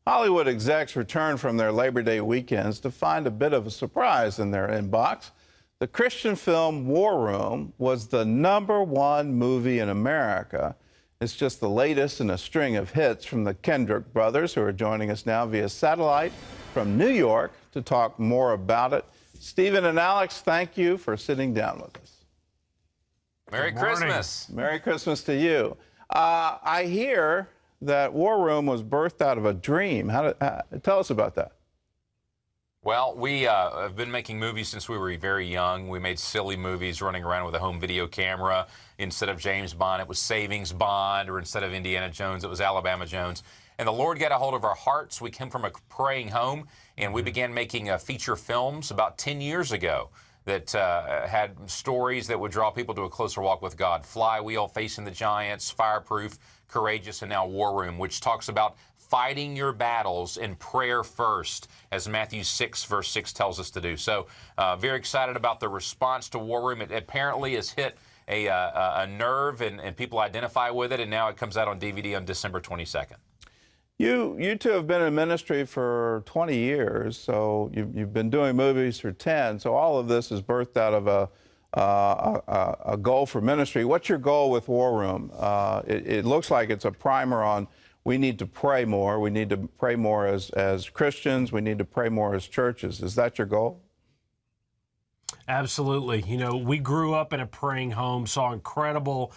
Hollywood execs return from their Labor Day weekends to find a bit of a surprise in their inbox. The Christian film War Room was the #1 movie in America. It's just the latest in a string of hits from the Kendrick brothers, who are joining us now via satellite from New York to talk more about it. Stephen and Alex, thank you for sitting down with us. Merry Christmas. Merry Christmas to you. I hear that War Room was birthed out of a dream. Tell us about that. Well, we have been making movies since we were very young. We made silly movies running around with a home video camera. Instead of James Bond, it was Savings Bond, or instead of Indiana Jones, it was Alabama Jones. And the Lord got a hold of our hearts. We came from a praying home, and we began making feature films about 10 years ago that had stories that would draw people to a closer walk with God. Flywheel, Facing the Giants, Fireproof, Courageous, and now War Room, which talks about fighting your battles in prayer first, as Matthew 6, verse 6 tells us to do. So very excited about the response to War Room. It apparently has hit a nerve, and people identify with it, and now it comes out on DVD on December 22nd. You two have been in ministry for 20 years, so you've been doing movies for 10, so all of this is birthed out of a goal for ministry. What's your goal with War Room? It looks like it's a primer on we need to pray more. We need to pray more as Christians. We need to pray more as churches. Is that your goal? Absolutely. You know, we grew up in a praying home, saw incredible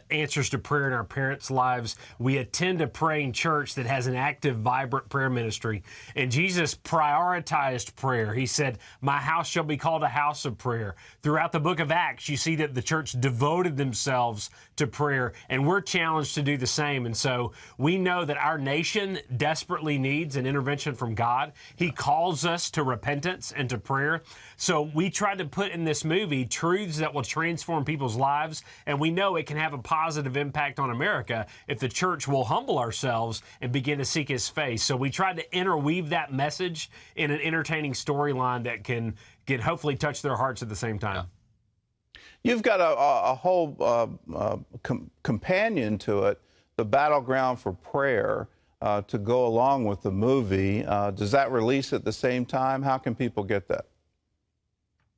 answers to prayer in our parents' lives. We attend a praying church that has an active, vibrant prayer ministry. And Jesus prioritized prayer. He said, "My house shall be called a house of prayer." Throughout the book of Acts, you see that the church devoted themselves to prayer, and we're challenged to do the same. And so we know that our nation desperately needs an intervention from God. He calls us to repentance and to prayer. So we tried to put in this movie truths that will transform people's lives, and we know it can have a positive impact on America if the church will humble ourselves and begin to seek His face. So we tried to interweave that message in an entertaining storyline that can hopefully touch their hearts at the same time. You've got a whole companion to it, the Battleground for Prayer, to go along with the movie. Does that release at the same time? How can people get that?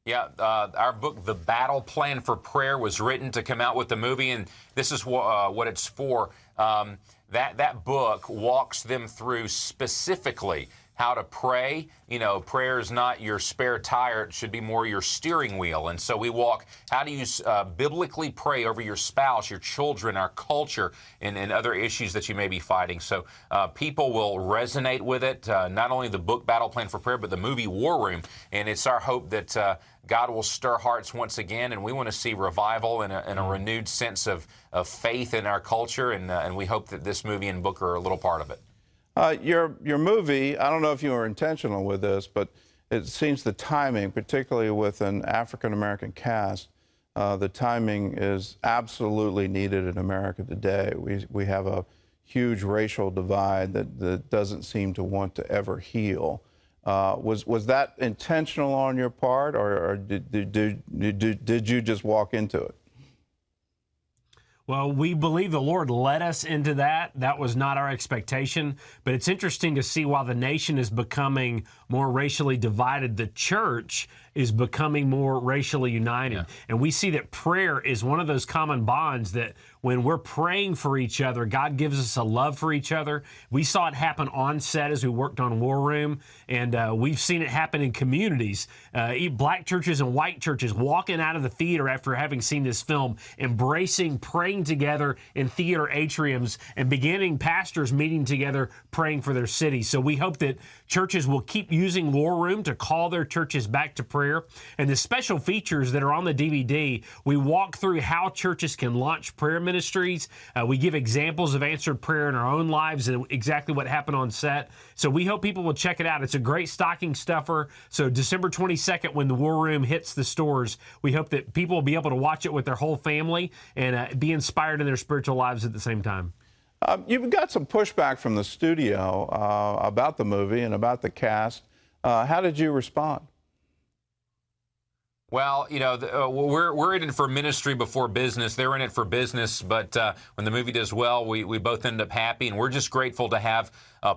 Yeah, our book, The Battle Plan for Prayer, was written to come out with the movie, and this is what it's for. That book walks them through specifically how to pray. You know, prayer is not your spare tire. It should be more your steering wheel. And so we walk how to use biblically pray over your spouse, your children, our culture, and other issues that you may be fighting. So people will resonate with it, not only the book Battle Plan for Prayer, but the movie War Room. And it's our hope that God will stir hearts once again, and we want to see revival and a renewed sense of faith in our culture. And we hope that this movie and book are a little part of it. Your movie, I don't know if you were intentional with this, but it seems the timing, particularly with an African-American cast, the timing is absolutely needed in America today. We have a huge racial divide that doesn't seem to want to ever heal. Was that intentional on your part, or did you just walk into it? Well, we believe the Lord led us into that. That was not our expectation. But it's interesting to see while the nation is becoming more racially divided, the church is becoming more racially united. Yeah. And we see that prayer is one of those common bonds that when we're praying for each other, God gives us a love for each other. We saw it happen on set as we worked on War Room, and we've seen it happen in communities. Black churches and white churches walking out of the theater after having seen this film, embracing, praying together in theater atriums, and beginning pastors meeting together, praying for their city. So we hope that churches will keep using War Room to call their churches back to prayer. And the special features that are on the DVD, we walk through how churches can launch prayer ministries. We give examples of answered prayer in our own lives and exactly what happened on set. So we hope people will check it out. It's a great stocking stuffer. So December 22nd, when the War Room hits the stores, we hope that people will be able to watch it with their whole family and be inspired in their spiritual lives at the same time. You've got some pushback from the studio about the movie and about the cast. How did you respond? Well, you know, we're in it for ministry before business. They're in it for business, but when the movie does well, we both end up happy, and we're just grateful to have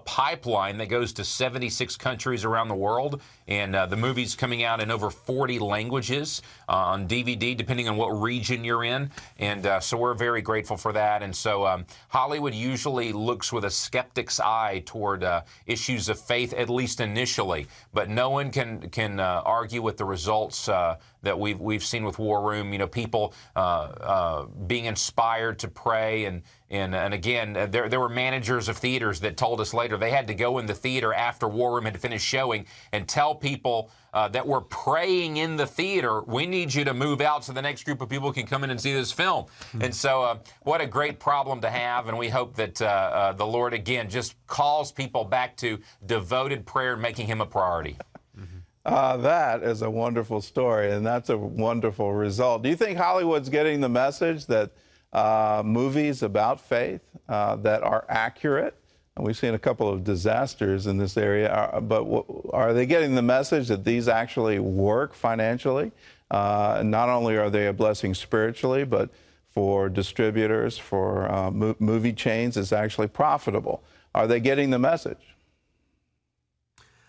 pipeline that goes to 76 countries around the world, and the movie's coming out in over 40 languages on DVD, depending on what region you're in, and so we're very grateful for that. And so Hollywood usually looks with a skeptic's eye toward issues of faith, at least initially, but no one can argue with the results that we've seen with War Room. You know, people being inspired to pray, and again, there were managers of theaters that told us later they had to go in the theater after War Room had finished showing and tell people that were praying in the theater, we need you to move out so the next group of people can come in and see this film. And so what a great problem to have, and we hope that the Lord, again, just calls people back to devoted prayer and making him a priority. That is a wonderful story, and that's a wonderful result. Do you think Hollywood's getting the message that movies about faith that are accurate, and we've seen a couple of disasters in this area, but are they getting the message that these actually work financially? Not only are they a blessing spiritually, but for distributors, for movie chains, it's actually profitable. Are they getting the message?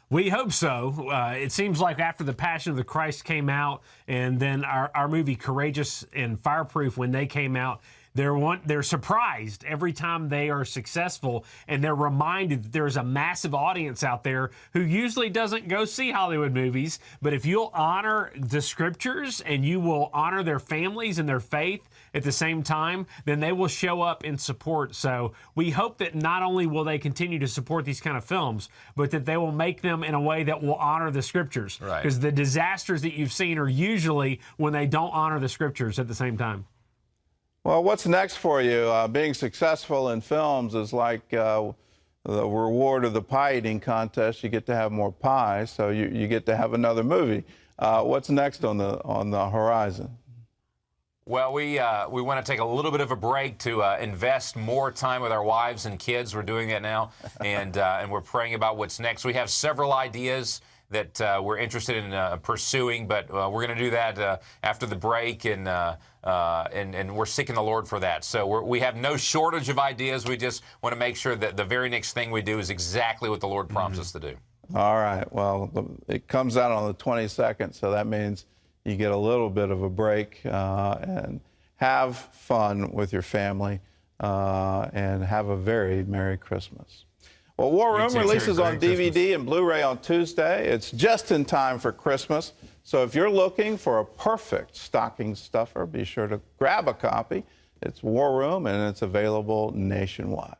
We hope so. It seems like after The Passion of the Christ came out, and then our movie Courageous and Fireproof, when they came out, they're surprised every time they are successful, and they're reminded that there's a massive audience out there who usually doesn't go see Hollywood movies. But if you'll honor the scriptures and you will honor their families and their faith at the same time, then they will show up in support. So we hope that not only will they continue to support these kind of films, but that they will make them in a way that will honor the scriptures. Right. Because the disasters that you've seen are usually when they don't honor the scriptures at the same time. Well, what's next for you? Being successful in films is like the reward of the pie eating contest. You get to have more pie, so you get to have another movie. What's next on the horizon? Well, we want to take a little bit of a break to invest more time with our wives and kids. We're doing that now, and we're praying about what's next. We have several ideas that we're interested in pursuing, but we're going to do that after the break, and we're seeking the Lord for that. So we have no shortage of ideas. We just want to make sure that the very next thing we do is exactly what the Lord prompts us to do. All right. Well, it comes out on the 22nd, so that means you get a little bit of a break, and have fun with your family, and have a very Merry Christmas. Well, War Room releases on DVD and Blu-ray on Tuesday. It's just in time for Christmas. So if you're looking for a perfect stocking stuffer, be sure to grab a copy. It's War Room, and it's available nationwide.